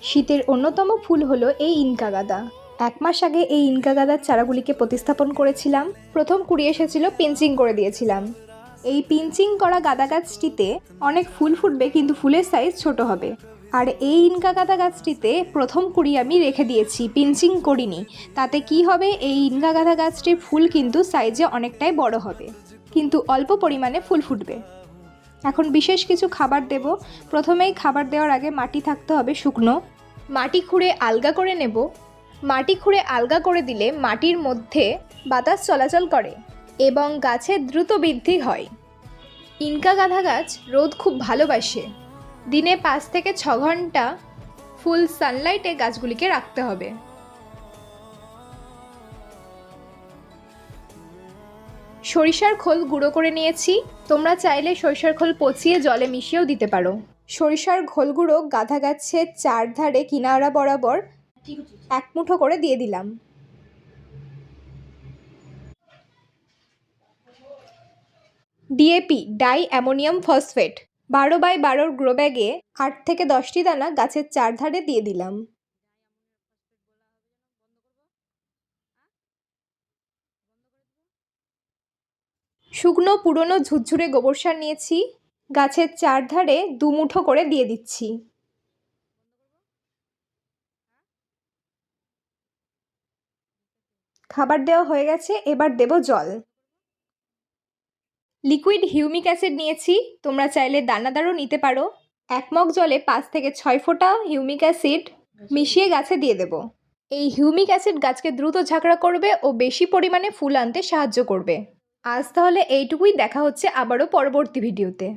শীতের অন্যতম ফুল হলো এই ইনকা গাঁদা। 1 মাস আগে এই ইনকা গাঁদার চারাগুলিকে প্রতিস্থাপন করেছিলাম। প্রথম কুড়ি এসেছিল, পিঞ্চিং করে দিয়েছিলাম। এই পিঞ্চিং করা গাঁদা গাছটিতে অনেক ফুল ফুটবে, কিন্তু ফুলের সাইজ ছোট হবে। আর এই ইনকা গাঁদা গাছটিতে প্রথম কুড়ি আমি রেখে দিয়েছি, পিঞ্চিং করিনি। তাতে কি হবে, এই ইনকা গাঁদা গাছটির ফুল কিন্তু সাইজে অনেকটাই বড় হবে, কিন্তু অল্প পরিমাণে ফুল ফুটবে। এখন বিশেষ কিছু খাবার দেব। প্রথমেই খাবার দেওয়ার আগে মাটি থাকতে হবে শুকনো। মাটি খুঁড়ে আলগা করে নেব। মাটি খুঁড়ে আলগা করে দিলে মাটির মধ্যে বাতাস চলাচল করে এবং গাছের দ্রুত বৃদ্ধি হয়। ইনকা গাঁদা গাছ রোদ খুব ভালোবাসে। দিনে 5 থেকে 6 ঘন্টা ফুল সানলাইটে গাছগুলিকে রাখতে হবে। সরিষার খোল গুঁড়ো করে নিয়েছি। তোমরা চাইলে সরিষার খোল পচিয়ে জলে মিশিয়েও দিতে পারো। সরিষার খোল গুঁড়ো গাঁদা গাছের চারধারে কিনারা বরাবর 1 মুঠো করে দিয়ে দিলাম। DAP, die ammonium phosphate, 12x12 grow ব্যাগে 8 থেকে 10টি দানা গাছের চারধারে দিয়ে দিলাম। শুকনো পুরনো ঝুরঝুরে গোবর সার নিয়েছি, গাছের চারধারে 2 মুঠো করে দিয়ে দিচ্ছি। খাবার দেওয়া হয়ে গেছে, এবার দেব জল। লিকুইড হিউমিক অ্যাসিড নিয়েছি, তোমরা চাইলে দানাদারও নিতে পারো। 1 মগ জলে 5 থেকে 6 ফোঁটা হিউমিক অ্যাসিড মিশিয়ে গাছে দিয়ে দেব। এই হিউমিক অ্যাসিড গাছকে দ্রুত ঝাঁকড়া করবে ও বেশি পরিমাণে ফুল আনতে সাহায্য করবে। আজ তাহলে এইটুকুই, দেখা হচ্ছে আবারও পরবর্তী ভিডিওতে।